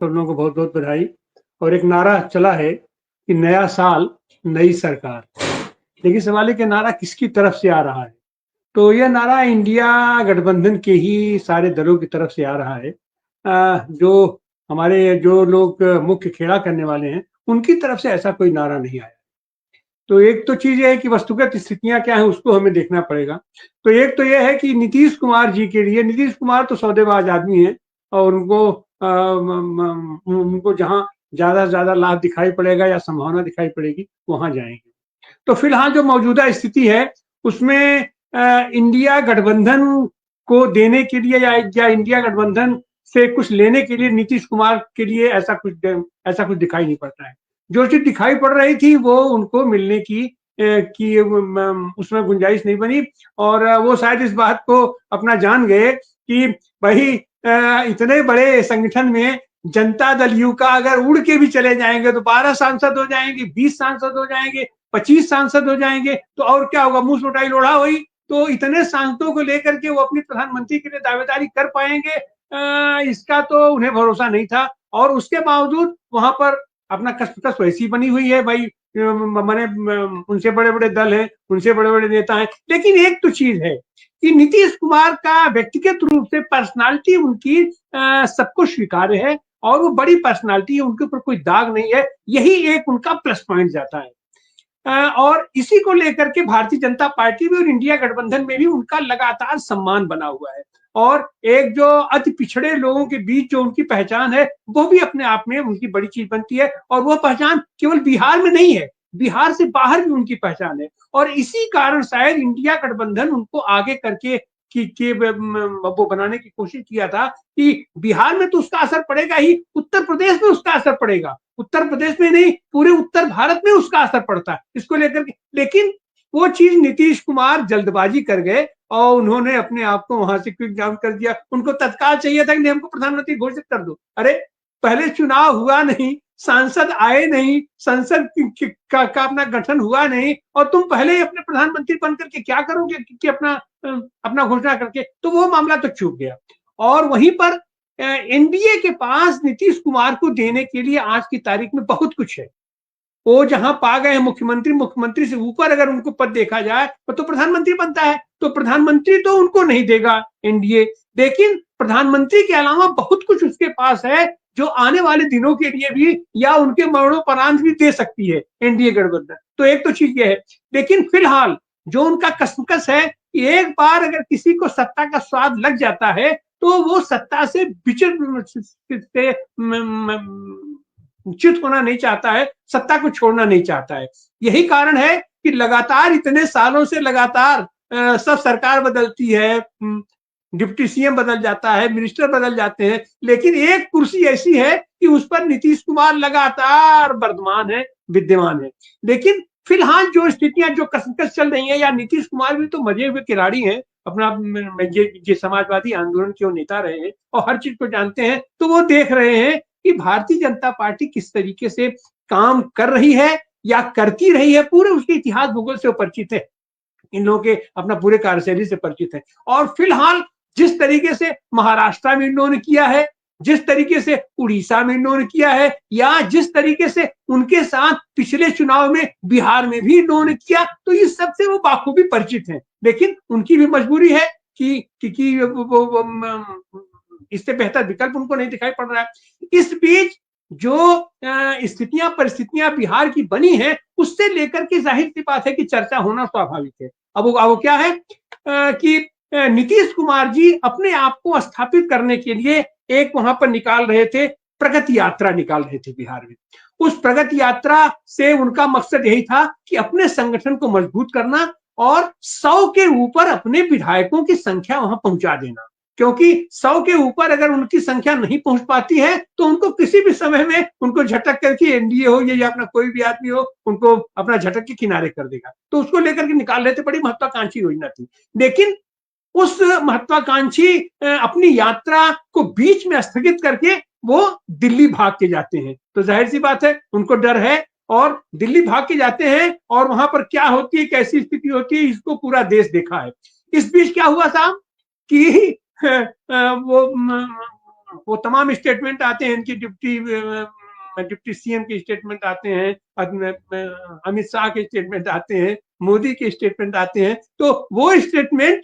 सब लोगों को बहुत बहुत बधाई। और एक नारा चला है कि नया साल नई सरकार, लेकिन सवाल है कि नारा किसकी तरफ से आ रहा है। तो यह नारा इंडिया गठबंधन के ही सारे दलों की तरफ से आ रहा है। जो हमारे जो लोग मुख्य खेड़ा करने वाले हैं उनकी तरफ से ऐसा कोई नारा नहीं आया। तो एक तो चीज ये है कि वस्तुगत स्थितियां क्या है उसको हमें देखना पड़ेगा। तो एक तो यह है कि नीतीश कुमार जी के लिए, नीतीश कुमार तो सौदेबाज आदमी है और उनको जहां ज्यादा से ज्यादा लाभ दिखाई पड़ेगा या संभावना दिखाई पड़ेगी वहां जाएंगे। तो फिलहाल जो मौजूदा स्थिति है उसमें इंडिया गठबंधन को देने के लिए या इंडिया गठबंधन से कुछ लेने के लिए नीतीश कुमार के लिए ऐसा कुछ दिखाई नहीं पड़ता है। जो चीज दिखाई पड़ रही थी वो उनको मिलने की उसमें गुंजाइश नहीं बनी। और वो शायद इस बात को अपना जान गए कि भाई इतने बड़े संगठन में जनता दल यू का अगर उड़ के भी चले जाएंगे तो 12 सांसद हो जाएंगे, 20 सांसद हो जाएंगे, 25 सांसद हो जाएंगे, तो और क्या होगा, मुंह सुटाई लोढ़ा हुई। तो इतने सांसदों को लेकर के वो अपनी प्रधानमंत्री के लिए दावेदारी कर पाएंगे, इसका तो उन्हें भरोसा नहीं था। और उसके बावजूद वहां पर अपना कसमकस वैसी बनी हुई है भाई। मैंने उनसे बड़े बड़े दल हैं, उनसे बड़े बड़े नेता हैं, लेकिन एक तो चीज है कि नीतीश कुमार का व्यक्तिगत रूप से पर्सनालिटी उनकी सबको स्वीकार्य है और वो बड़ी पर्सनालिटी है, उनके ऊपर कोई दाग नहीं है। यही एक उनका प्लस पॉइंट जाता है। और इसी को लेकर के भारतीय जनता पार्टी में और इंडिया गठबंधन में भी उनका लगातार सम्मान बना हुआ है। और एक जो अति पिछड़े लोगों के बीच जो उनकी पहचान है वो भी अपने आप में उनकी बड़ी चीज बनती है। और वो पहचान केवल बिहार में नहीं है, बिहार से बाहर भी उनकी पहचान है। और इसी कारण शायद इंडिया गठबंधन उनको आगे करके कि वो बनाने की कोशिश किया था कि बिहार में तो उसका असर पड़ेगा ही, उत्तर प्रदेश में उसका असर पड़ेगा, उत्तर प्रदेश में नहीं पूरे उत्तर भारत में उसका असर पड़ता है इसको लेकर के। लेकिन वो चीज नीतीश कुमार जल्दबाजी कर गए और उन्होंने अपने आप को वहां से क्विक डाउन कर दिया। उनको तत्काल चाहिए था कि हमको प्रधानमंत्री घोषित कर दो। अरे पहले चुनाव हुआ नहीं, सांसद आए नहीं, संसद का अपना गठन हुआ नहीं और तुम पहले ही अपने प्रधानमंत्री बन करके क्या करोगे कि अपना घोषणा करके, तो वो मामला तो चूक गया। और वहीं पर एनडीए के पास नीतीश कुमार को देने के लिए आज की तारीख में बहुत कुछ है। वो जहां पा गए हैं मुख्यमंत्री, मुख्यमंत्री से ऊपर अगर उनको पद देखा जाए तो प्रधानमंत्री बनता है। तो प्रधानमंत्री तो उनको नहीं देगा एनडीए, लेकिन प्रधानमंत्री के अलावा बहुत कुछ उसके पास है जो आने वाले दिनों के लिए भी या उनके मरणोपरांत भी दे सकती है एनडीए गठबंधन। तो एक तो चीज ये है। लेकिन फिलहाल जो उनका कसमकस है कि एक बार अगर किसी को सत्ता का स्वाद लग जाता है तो वो सत्ता से च्युत होना नहीं चाहता है, सत्ता को छोड़ना नहीं चाहता है। यही कारण है कि लगातार इतने सालों से लगातार सब सरकार बदलती है, डिप्टी सीएम बदल जाता है, मिनिस्टर बदल जाते हैं, लेकिन एक कुर्सी ऐसी है कि उस पर नीतीश कुमार लगातार वर्तमान है, विद्यमान है। लेकिन फिलहाल जो स्थितियां जो कसमकस चल रही है, या नीतीश कुमार भी तो मजे हुए खिलाड़ी हैं, अपना ये समाजवादी आंदोलन के नेता रहे हैं और हर चीज को जानते हैं। तो वो देख रहे हैं कि भारतीय जनता पार्टी किस तरीके से काम कर रही है या करती रही है, पूरे उसके इतिहास भूगोल से परिचित है, इन लोगों के अपना पूरे कार्यशैली से परिचित है। और फिलहाल जिस तरीके से महाराष्ट्र में इन्होंने किया है, जिस तरीके से उड़ीसा में इन्होंने किया है, या जिस तरीके से उनके साथ पिछले चुनाव में बिहार में भी इन्होंने किया, तो इस सबसे वो बाखूबी परिचित हैं। लेकिन उनकी भी मजबूरी है कि इससे बेहतर विकल्प उनको नहीं दिखाई पड़ रहा है। इस बीच जो स्थितियां परिस्थितियां बिहार की बनी है उससे लेकर के जाहिर सी बात है कि चर्चा होना स्वाभाविक है। अब वो क्या है कि नीतीश कुमार जी अपने आप को स्थापित करने के लिए एक वहां पर निकाल रहे थे, प्रगति यात्रा निकाल रहे थे बिहार में। उस प्रगति यात्रा से उनका मकसद यही था कि अपने संगठन को मजबूत करना और 100 के ऊपर अपने विधायकों की संख्या वहां पहुंचा देना। क्योंकि 100 के ऊपर अगर उनकी संख्या नहीं पहुंच पाती है तो उनको किसी भी समय में उनको झटक करके एनडीए हो या अपना कोई भी आदमी हो उनको अपना झटक के किनारे कर देगा। तो उसको लेकर के निकाल रहे थे, बड़ी महत्वाकांक्षी योजना थी। लेकिन उस महत्वाकांक्षी अपनी यात्रा को बीच में स्थगित करके वो दिल्ली भाग के जाते हैं। तो जाहिर सी बात है उनको डर है और दिल्ली भाग के जाते हैं और वहां पर क्या होती है, कैसी स्थिति होती है, इसको पूरा देश देखा है। इस बीच क्या हुआ साहब कि वो वो तमाम स्टेटमेंट आते हैं इनकी, डिप्टी सीएम के स्टेटमेंट आते हैं, अमित शाह के स्टेटमेंट आते हैं, मोदी के स्टेटमेंट आते हैं, तो वो स्टेटमेंट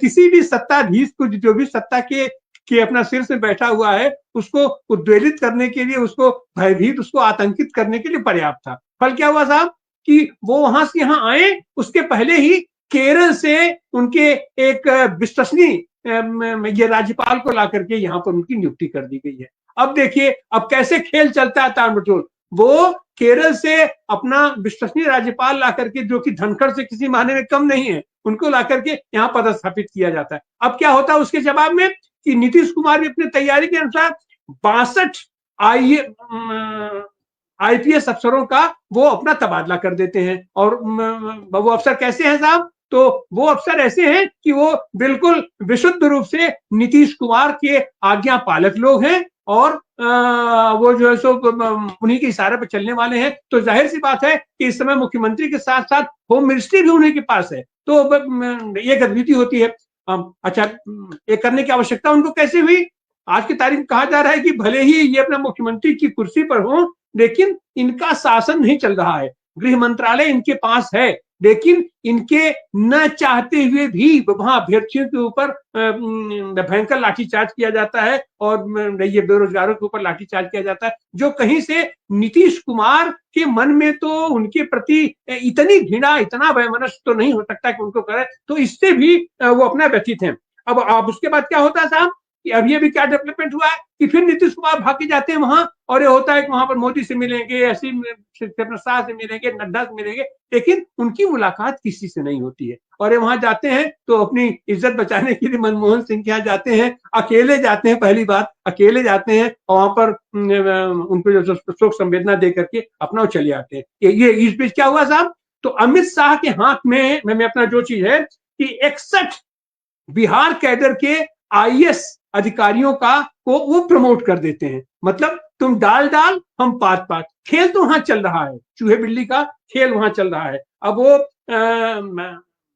किसी भी सत्ताधीश को, जो भी सत्ता के अपना शीर्ष में बैठा हुआ है, उसको उद्वेलित करने के लिए, उसको भयभीत, उसको आतंकित करने के लिए पर्याप्त था। फल क्या हुआ साहब कि वो वहां से यहाँ आए, उसके पहले ही केरल से उनके एक विश्वसनीय ये राज्यपाल को ला करके यहाँ पर उनकी नियुक्ति कर दी गई है। अब देखिए अब कैसे खेल चलता है तालमटोल। वो केरल से अपना विश्वसनीय राज्यपाल ला करके, जो कि धनखड़ से किसी मायने में कम नहीं है, उनको ला करके यहाँ पदस्थापित किया जाता है। अब क्या होता है उसके जवाब में कि नीतीश कुमार भी अपनी तैयारी के अनुसार 62 आईपीएस अफसरों का वो अपना तबादला कर देते हैं। और वो अफसर कैसे हैं साहब, तो वो अफसर ऐसे हैं कि वो बिल्कुल विशुद्ध रूप से नीतीश कुमार के आज्ञा पालक लोग हैं, और वो जो है सो उन्हीं के इशारे पर चलने वाले हैं। तो जाहिर सी बात है कि इस समय मुख्यमंत्री के साथ साथ होम मिनिस्ट्री भी उन्हीं के पास है, तो ये गतिविधि होती है। अच्छा, ये करने की आवश्यकता उनको कैसे हुई? आज की तारीख में कहा जा रहा है कि भले ही ये अपना मुख्यमंत्री की कुर्सी पर हो, लेकिन इनका शासन नहीं चल रहा है। गृह मंत्रालय इनके पास है, लेकिन इनके न चाहते हुए भी वहां अभ्यर्थियों के ऊपर भयंकर लाठीचार्ज किया जाता है, और ये बेरोजगारों के ऊपर लाठीचार्ज किया जाता है, जो कहीं से नीतीश कुमार के मन में तो उनके प्रति इतनी घृणा, इतना वैमनस्य तो नहीं हो सकता कि उनको करे, तो इससे भी वो अपना व्यथित है। अब उसके बाद क्या होता है साहब कि अब ये भी क्या डेवलपमेंट हुआ है कि फिर नीतीश कुमार भाग के जाते हैं वहां, और ये होता है कि वहां पर मोदी से मिलेंगे, ऐसी शाह से मिलेंगे, नड्डा से मिलेंगे, लेकिन उनकी मुलाकात किसी से नहीं होती है। और ये वहां जाते हैं तो अपनी इज्जत बचाने के लिए मनमोहन सिंह के यहाँ जाते हैं, अकेले जाते हैं, पहली बात अकेले जाते हैं, और वहां पर उनको जो शोक संवेदना दे करके अपना चले आते हैं। ये इस बीच क्या हुआ साहब, तो अमित शाह के हाथ में मैं अपना जो चीज है कि 61 बिहार कैडर के आईएएस अधिकारियों को वो प्रमोट कर देते हैं। मतलब तुम डाल हम पात, खेल तो वहां चल रहा है, चूहे बिल्ली का खेल वहां चल रहा है। अब वो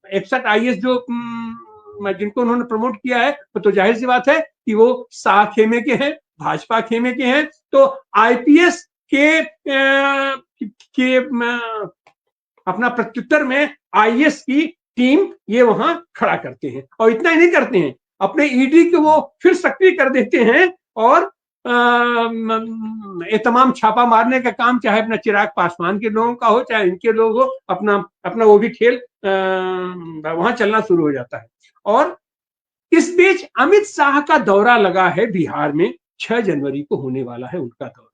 61 आईएएस जो जिनको उन्होंने प्रमोट किया है, तो जाहिर सी बात है कि वो शाह खेमे के हैं, भाजपा खेमे के हैं। तो आईपीएस के अपना प्रत्युत्तर में आईएएस की टीम ये वहां खड़ा करते हैं, और इतना ही नहीं करते हैं, अपने ईडी को वो फिर सक्रिय कर देते हैं, और ये तमाम छापा मारने का काम चाहे अपना चिराग पासवान के लोगों का हो, चाहे इनके लोग हो, अपना वो भी खेल वहां चलना शुरू हो जाता है। और इस बीच अमित शाह का दौरा लगा है बिहार में, 6 जनवरी को होने वाला है उनका दौरा।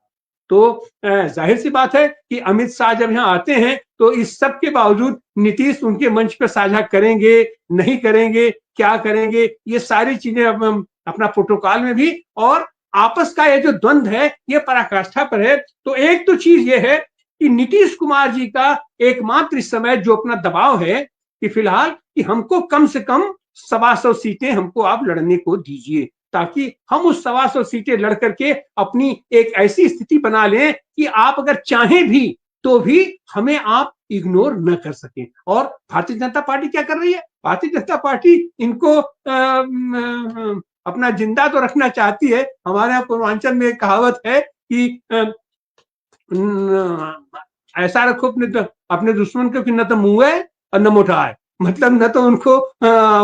तो जाहिर सी बात है कि अमित शाह जब यहाँ आते हैं तो इस सब के बावजूद नीतीश उनके मंच पर साझा करेंगे, नहीं करेंगे, क्या करेंगे, ये सारी चीजें अपना प्रोटोकॉल में भी, और आपस का ये जो द्वंद्व है ये पराकाष्ठा पर है। तो एक तो चीज ये है कि नीतीश कुमार जी का एकमात्र इस समय जो अपना दबाव है कि फिलहाल कि हमको कम से कम 125 सीटें हमको आप लड़ने को दीजिए, ताकि हम उस 125 सीटें लड़ करके अपनी एक ऐसी स्थिति बना लें कि आप अगर चाहें भी तो भी हमें आप इग्नोर न कर सकें। और भारतीय जनता पार्टी क्या कर रही है? भारतीय जनता पार्टी इनको अपना जिंदा तो रखना चाहती है। हमारे यहाँ पूर्वांचल में एक कहावत है कि ऐसा रखो अपने दुश्मन को कि न तो मुंह है और न मोटा है, मतलब न तो उनको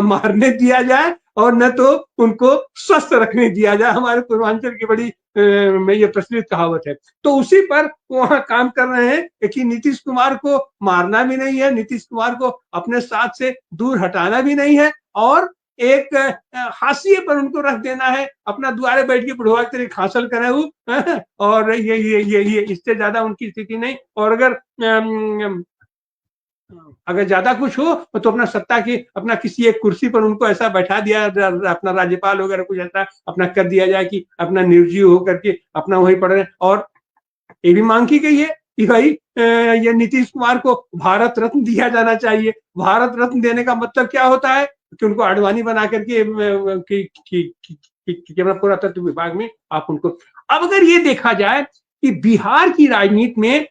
मारने दिया जाए और न तो उनको स्वस्थ रखने दिया जाए। हमारे पूर्वांचल की बड़ी में ये प्रचलित कहावत है। तो उसी पर वहां काम कर रहे हैं कि नीतीश कुमार को मारना भी नहीं है, नीतीश कुमार को अपने साथ से दूर हटाना भी नहीं है, और एक हाशिए पर उनको रख देना है, अपना द्वारे बैठ के बुढ़वा तेरे हासिल करे हूँ, और ये इससे ज्यादा उनकी स्थिति नहीं। और अगर ज्यादा कुछ हो तो अपना सत्ता की अपना किसी एक कुर्सी पर उनको ऐसा बैठा दिया, अपना राज्यपाल वगैरह कुछ ऐसा अपना कर दिया जाए कि अपना निर्जीव होकर के अपना वही पढ़ रहे। और ये भी मांग की गई है कि भाई ये नीतीश कुमार को भारत रत्न दिया जाना चाहिए। भारत रत्न देने का मतलब क्या होता है कि उनको आडवाणी बना करके पुरातत्व विभाग में आप उनको। अब अगर ये देखा जाए कि बिहार की राजनीति में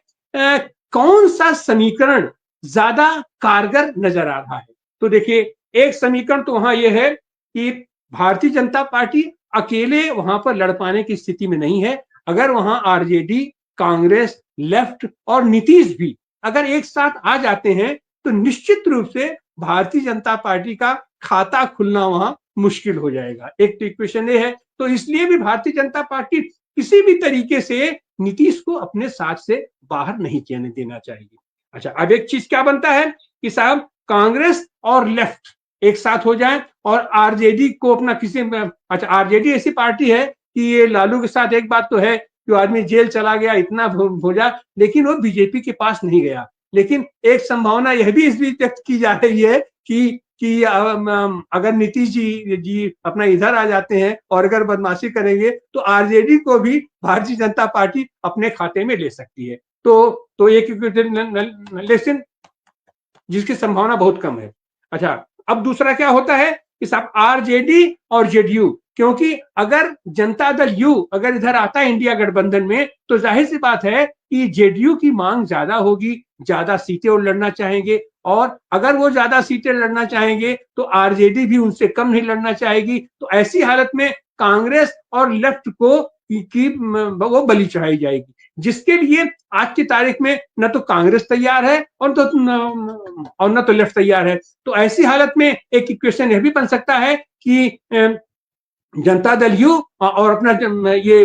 कौन सा समीकरण ज्यादा कारगर नजर आ रहा है, तो देखिए एक समीकरण तो वहां यह है कि भारतीय जनता पार्टी अकेले वहां पर लड़ पाने की स्थिति में नहीं है। अगर वहां आरजेडी, कांग्रेस, लेफ्ट और नीतीश भी अगर एक साथ आ जाते हैं तो निश्चित रूप से भारतीय जनता पार्टी का खाता खुलना वहां मुश्किल हो जाएगा। एक तो इक्वेशन ये है, तो इसलिए भी भारतीय जनता पार्टी किसी भी तरीके से नीतीश को अपने साथ से बाहर नहीं जाने देना चाहिए। अच्छा, अब एक चीज क्या बनता है कि साहब कांग्रेस और लेफ्ट एक साथ हो जाए और आरजेडी को अपना किसी, अच्छा आरजेडी ऐसी पार्टी है कि ये लालू के साथ एक बात तो है कि आदमी जेल चला गया, इतना भोजा, लेकिन वो बीजेपी के पास नहीं गया। लेकिन एक संभावना यह भी इस बीच व्यक्त की जा रही है कि अगर नीतीश जी अपना इधर आ जाते हैं और अगर बदमाशी करेंगे तो आरजेडी को भी भारतीय जनता पार्टी अपने खाते में ले सकती है। तो एक लेकिन जिसकी संभावना बहुत कम है। अच्छा, अब दूसरा क्या होता है कि साहब आरजेडी और जेडीयू, क्योंकि अगर जनता दल यू अगर इधर आता है इंडिया गठबंधन में तो जाहिर सी बात है कि जेडीयू की मांग ज्यादा होगी, ज्यादा सीटें वो लड़ना चाहेंगे, और अगर वो ज्यादा सीटें लड़ना चाहेंगे तो आरजेडी भी उनसे कम नहीं लड़ना चाहेगी। तो ऐसी हालत में कांग्रेस और लेफ्ट को की वो बलि चढ़ाई जाएगी, जिसके लिए आज की तारीख में न तो कांग्रेस तैयार है और न तो लेफ्ट तैयार है। तो ऐसी हालत में एक इक्वेशन यह भी बन सकता है कि जनता दल यू और अपना ये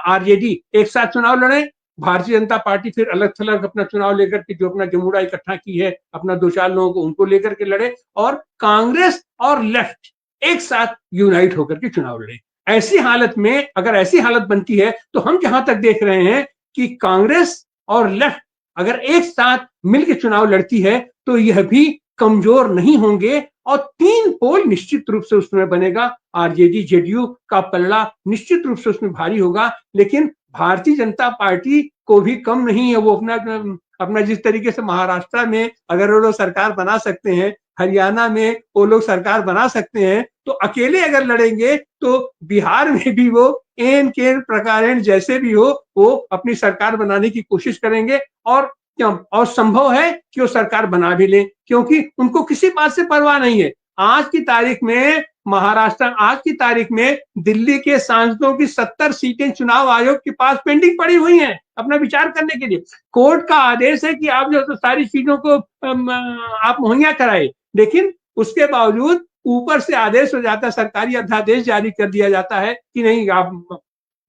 आरजेडी एक साथ चुनाव लड़े, भारतीय जनता पार्टी फिर अलग थलग अपना चुनाव लेकर के जो अपना जमुड़ा इकट्ठा की है अपना दो चार लोगों को उनको लेकर के लड़े, और कांग्रेस और लेफ्ट एक साथ यूनाइट होकर के चुनाव लड़े। ऐसी हालत में अगर ऐसी हालत बनती है तो हम जहां तक देख रहे हैं कि कांग्रेस और लेफ्ट अगर एक साथ मिलकर चुनाव लड़ती है तो यह भी कमजोर नहीं होंगे और तीन पोल निश्चित रूप से उसमें बनेगा। आरजेडी जेडीयू का पलड़ा निश्चित रूप से उसमें भारी होगा, लेकिन भारतीय जनता पार्टी को भी कम नहीं है। वो अपना जिस तरीके से महाराष्ट्र में अगर वो लोग सरकार बना सकते हैं, हरियाणा में वो लोग सरकार बना सकते हैं, तो अकेले अगर लड़ेंगे तो बिहार में भी वो एन के प्रकार जैसे भी हो वो अपनी सरकार बनाने की कोशिश करेंगे, और संभव है कि वो सरकार बना भी ले, क्योंकि उनको किसी बात से परवाह नहीं है। आज की तारीख में आज की तारीख में दिल्ली के सांसदों की 70 सीटें चुनाव आयोग के पास पेंडिंग पड़ी हुई हैं अपना विचार करने के लिए। कोर्ट का आदेश है कि आप जो तो सारी चीजों को आप मुहैया कराए, लेकिन उसके बावजूद ऊपर से आदेश हो जाता है, सरकारी अध्यादेश जारी कर दिया जाता है कि नहीं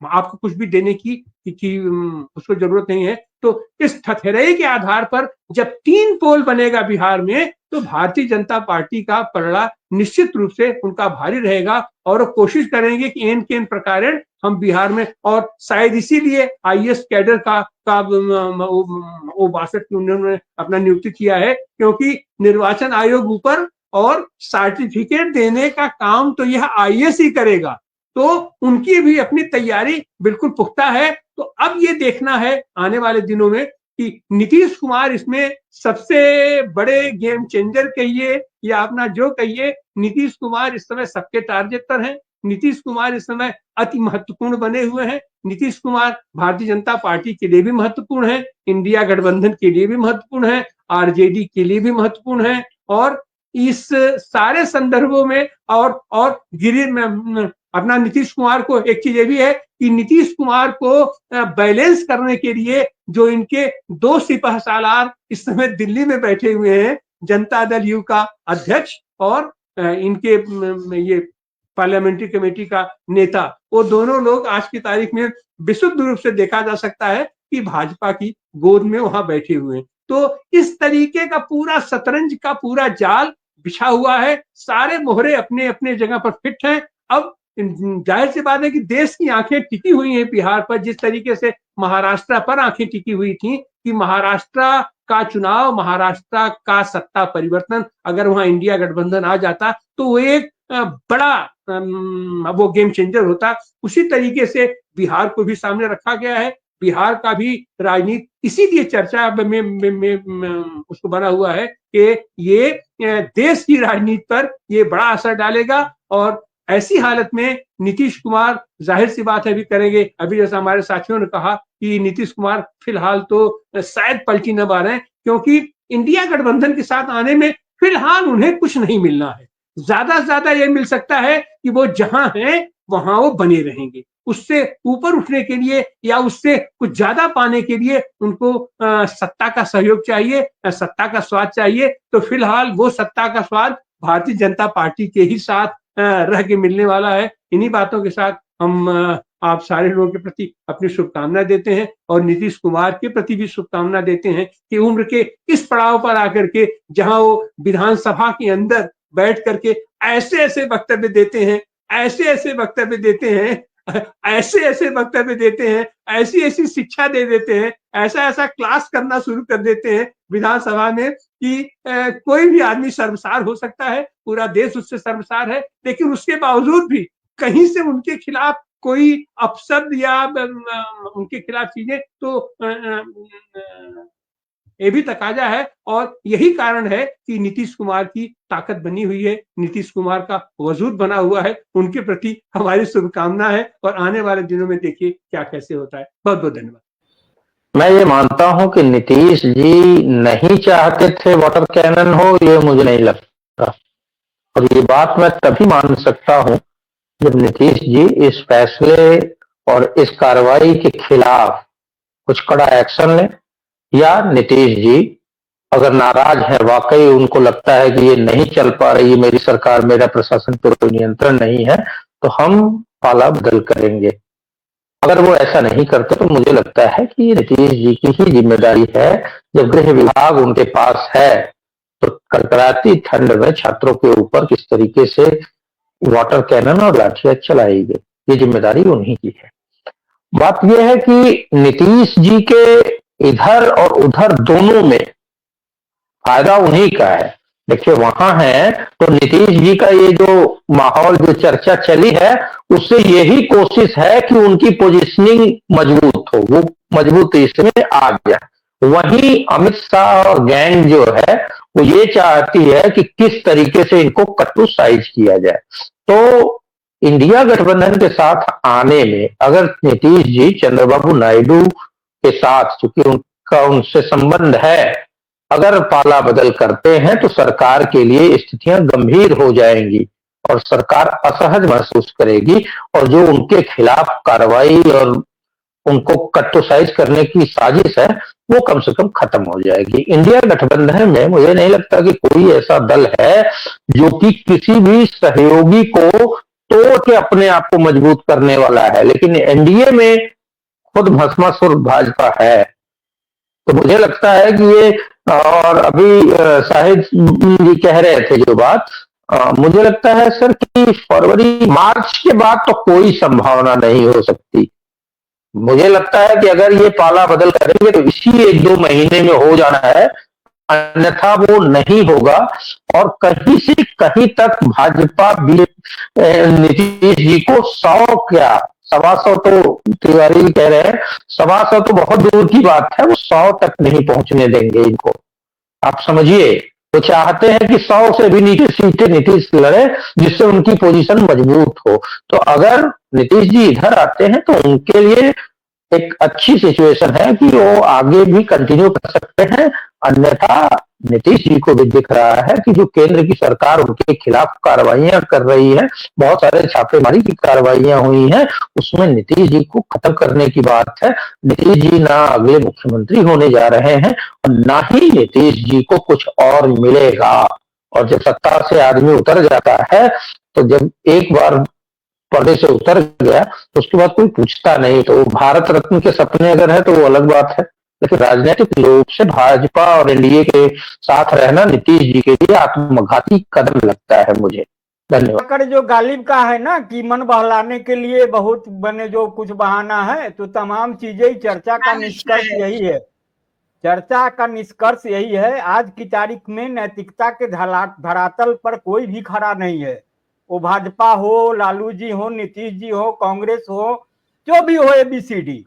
आपको कुछ भी देने की उसको जरूरत नहीं है। तो इस ठठेरे के आधार पर जब तीन पोल बनेगा बिहार में तो भारतीय जनता पार्टी का पलड़ा निश्चित रूप से उनका भारी रहेगा, और कोशिश करेंगे कि एन के प्रकार हम बिहार में, और शायद इसीलिए आईएएस कैडर का वो 62 की उन्होंने अपना नियुक्ति किया है, क्योंकि निर्वाचन आयोग ऊपर और सर्टिफिकेट देने का काम तो यह आईएएस ही करेगा, तो उनकी भी अपनी तैयारी बिल्कुल पुख्ता है। तो अब ये देखना है आने वाले दिनों में कि नीतीश कुमार इसमें सबसे बड़े गेम चेंजर कहिए या अपना जो कहिए, नीतीश कुमार इस समय सबके टारगेट पर हैं। नीतीश कुमार इस समय अति महत्वपूर्ण बने हुए हैं। नीतीश कुमार भारतीय जनता पार्टी के लिए भी महत्वपूर्ण है, इंडिया गठबंधन के लिए भी महत्वपूर्ण है, आरजेडी के लिए भी महत्वपूर्ण है, और इस सारे संदर्भों में और गिरी में अपना नीतीश कुमार को एक चीज ये भी है कि नीतीश कुमार को बैलेंस करने के लिए जो इनके दो सिपहसालार इस समय दिल्ली में बैठे हुए हैं, जनता दल यू का अध्यक्ष और इनके ये पार्लियामेंट्री कमेटी का नेता, वो दोनों लोग आज की तारीख में विशुद्ध रूप से देखा जा सकता है कि भाजपा की गोद में वहां बैठे हुए हैं। तो इस तरीके का पूरा शतरंज का पूरा जाल बिछा हुआ है, सारे मोहरे अपने अपने जगह पर फिट हैं। अब जाहिर सी बात है कि देश की आंखें टिकी हुई हैं बिहार पर, जिस तरीके से महाराष्ट्र पर आंखें टिकी हुई थी कि महाराष्ट्र का चुनाव, महाराष्ट्र का सत्ता परिवर्तन अगर वहां इंडिया गठबंधन आ जाता तो वो एक बड़ा वो गेम चेंजर होता। उसी तरीके से बिहार को भी सामने रखा गया है। बिहार का भी राजनीति इसीलिए चर्चा में उसको बना हुआ है कि ये देश की राजनीति पर ये बड़ा असर डालेगा, और ऐसी हालत में नीतीश कुमार जाहिर सी बात है भी करेंगे। अभी जैसा हमारे साथियों ने कहा कि नीतीश कुमार फिलहाल तो शायद पलटी न मारे, क्योंकि इंडिया गठबंधन के साथ आने में फिलहाल उन्हें कुछ नहीं मिलना है। ज्यादा से ज्यादा ये मिल सकता है कि वो जहां हैं वहां वो बने रहेंगे। उससे ऊपर उठने के लिए या उससे कुछ ज्यादा पाने के लिए उनको सत्ता का सहयोग चाहिए, सत्ता का स्वाद चाहिए। तो फिलहाल वो सत्ता का स्वाद भारतीय जनता पार्टी के ही साथ रह के मिलने वाला है। इन्हीं बातों के साथ हम आप सारे लोगों के प्रति अपनी शुभकामना देते हैं और नीतीश कुमार के प्रति भी शुभकामना देते हैं कि उम्र के इस पड़ाव पर आकर के जहां वो विधानसभा के अंदर बैठ करके ऐसे ऐसे वक्तव्य देते हैं, ऐसे ऐसे वक्तव्य देते हैं, ऐसे ऐसे वक्तव्य देते हैं, ऐसी ऐसी शिक्षा दे देते हैं, ऐसा ऐसा क्लास करना शुरू कर देते हैं विधानसभा में कि कोई भी आदमी शर्मसार हो सकता है, पूरा देश उससे शर्मसार है। लेकिन उसके बावजूद भी कहीं से उनके खिलाफ कोई अपशब्द या उनके खिलाफ चीजें तो ये भी तकाजा है। और यही कारण है कि नीतीश कुमार की ताकत बनी हुई है, नीतीश कुमार का वजूद बना हुआ है। उनके प्रति हमारी शुभकामना है और आने वाले दिनों में देखिए क्या कैसे होता है। बहुत बहुत धन्यवाद। मैं ये मानता हूं कि नीतीश जी नहीं चाहते थे वाटर कैनन हो, ये मुझे नहीं लगता। और ये बात मैं तभी मान सकता हूं जब नीतीश जी इस फैसले और इस कार्रवाई के खिलाफ कुछ कड़ा एक्शन लें, या नीतीश जी अगर नाराज है, वाकई उनको लगता है कि ये नहीं चल पा रही मेरी सरकार, मेरा प्रशासन पर कोई नियंत्रण नहीं है, तो हम पाला बदल करेंगे। अगर वो ऐसा नहीं करते तो मुझे लगता है कि ये नीतीश जी की ही जिम्मेदारी है। जब गृह विभाग उनके पास है तो कड़कड़ाती ठंड में छात्रों के ऊपर किस तरीके से वाटर कैनन और लाठियां चलाई गई, ये जिम्मेदारी उन्हीं की है। बात यह है कि नीतीश जी के इधर और उधर दोनों में फायदा उन्हीं का है। देखिए वहां है तो नीतीश जी का ये जो माहौल, जो चर्चा चली है, उससे यही कोशिश है कि उनकी पोजीशनिंग मजबूत हो, वो मजबूत इसमें आ गया। वहीं अमित शाह और गैंग जो है वो ये चाहती है कि किस तरीके से इनको कट्टू साइज किया जाए। तो इंडिया गठबंधन के साथ आने में अगर नीतीश जी चंद्रबाबू नायडू के साथ, चूंकि उनका उनसे संबंध है, अगर पाला बदल करते हैं तो सरकार के लिए स्थितियां गंभीर हो जाएंगी और सरकार असहज महसूस करेगी और जो उनके खिलाफ कार्रवाई और उनको कट्टोसाइज करने की साजिश है वो कम से कम खत्म हो जाएगी। इंडिया गठबंधन में मुझे नहीं लगता कि कोई ऐसा दल है जो कि किसी भी सहयोगी को तोड़ के अपने आप को मजबूत करने वाला है, लेकिन एनडीए में खुद भस्मासुर भाजपा है। तो मुझे लगता है कि ये, और अभी शाहिद जी कह रहे थे जो बात, मुझे लगता है सर कि फरवरी मार्च के बाद तो कोई संभावना नहीं हो सकती। मुझे लगता है कि अगर ये पाला बदल करेंगे तो इसी 1-2 महीने में हो जाना है, अन्यथा वो नहीं होगा। और कहीं से कहीं तक भाजपा नीतीश जी को 100 क्या 125 तो तिवारी कह रहे हैं, 125 तो बहुत दूर की बात है, वो 100 तक नहीं पहुंचने देंगे इनको। आप समझिए, वो चाहते हैं कि 100 से भी नीचे सीटें नीतीश लड़े जिससे उनकी पोजीशन मजबूत हो। तो अगर नीतीश जी इधर आते हैं तो उनके लिए एक अच्छी सिचुएशन है कि वो आगे भी कंटिन्यू कर सकते हैं। अन्यथा नीतीश जी को भी दिख रहा है कि जो केंद्र की सरकार उनके खिलाफ कार्रवाइयां कर रही है, बहुत सारे छापेमारी की कार्रवाइयां हुई हैं, उसमें नीतीश जी को खत्म करने की बात है। नीतीश जी ना अगले मुख्यमंत्री होने जा रहे हैं और ना ही नीतीश जी को कुछ और मिलेगा। और जब सत्ता से आदमी उतर जाता है तो जब एक बार पर्दे से उतर गया तो उसके बाद कोई पूछता नहीं। तो भारत रत्न के सपने अगर है तो वो अलग बात है, लेकिन राजनीतिक रूप से भाजपा और एनडीए के साथ रहना नीतीश जी के लिए आत्मघाती कदम लगता है मुझे। धन्यवाद। जो गालिब का है ना कि मन बहलाने के लिए बहुत बने जो कुछ बहाना है, तो तमाम चीजें चर्चा का निष्कर्ष यही है। चर्चा का निष्कर्ष यही है, आज की तारीख में नैतिकता के धरातल पर कोई भी खड़ा नहीं है। वो भाजपा हो, लालू जी हो, नीतीश जी हो, कांग्रेस हो, जो भी हो, ABCD,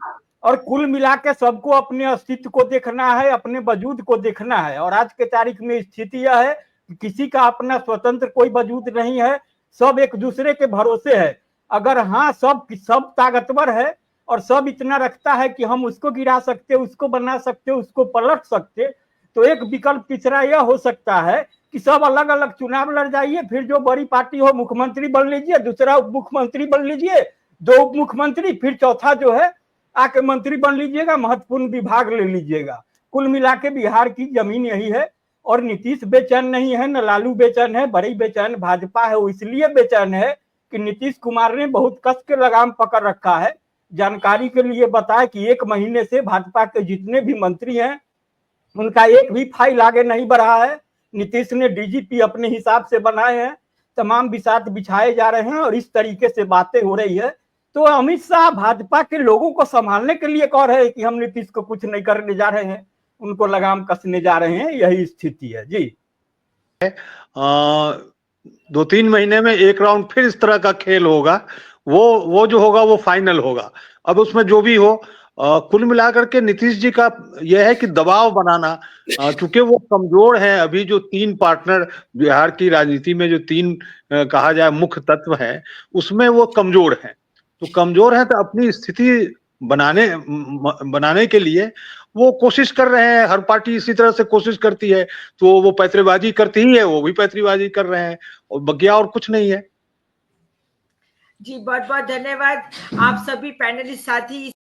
और कुल मिला के सबको अपने अस्तित्व को देखना है, अपने वजूद को देखना है। और आज के तारीख में स्थिति यह है कि किसी का अपना स्वतंत्र कोई वजूद नहीं है, सब एक दूसरे के भरोसे है। अगर हाँ सब ताकतवर है और सब इतना रखता है कि हम उसको गिरा सकते, उसको बना सकते, उसको पलट सकते, तो एक विकल्प तीसरा यह हो सकता है कि सब अलग अलग चुनाव लड़ जाइए, फिर जो बड़ी पार्टी हो मुख्यमंत्री बन लीजिए, दूसरा उप मुख्यमंत्री बन लीजिए, 2 उप मुख्यमंत्री, फिर चौथा जो है आके मंत्री बन लीजिएगा, महत्वपूर्ण विभाग ले लीजिएगा। कुल मिला के बिहार की जमीन यही है। और नीतीश बेचैन नहीं है, न लालू बेचैन है, बड़ी बेचैन भाजपा है। वो इसलिए बेचैन है कि नीतीश कुमार ने बहुत कस के लगाम पकड़ रखा है। जानकारी के लिए बताया कि 1 महीने से भाजपा के जितने भी मंत्री हैं उनका एक भी फाइल आगे नहीं बढ़ा है। नीतीश ने डीजीपी अपने हिसाब से बनाए हैं, तमाम बिसात बिछाए जा रहे हैं और इस तरीके से बातें हो रही है। तो अमित शाह भाजपा के लोगों को संभालने के लिए कह रहे हैं कि हम नीतीश को कुछ नहीं करने जा रहे हैं, उनको लगाम कसने जा रहे हैं। यही स्थिति है जी। 2-3 महीने में एक राउंड फिर इस तरह का खेल होगा, वो जो होगा वो फाइनल होगा। अब उसमें जो भी हो, कुल मिलाकर के नीतीश जी का यह है कि दबाव बनाना, चूंकि वो कमजोर हैं। अभी जो 3 पार्टनर बिहार की राजनीति में जो 3 कहा जाए मुख्य तत्व हैं, उसमें वो कमजोर हैं। तो कमजोर हैं तो अपनी स्थिति बनाने के लिए वो कोशिश कर रहे हैं। हर पार्टी इसी तरह से कोशिश करती है, तो वो पैंतरेबाजी करती ही है, वो भी पैंतरेबाजी कर रहे हैं, और बगिया और कुछ नहीं है। जी बहुत बहुत धन्यवाद आप सभी पैनलिस्ट साथी।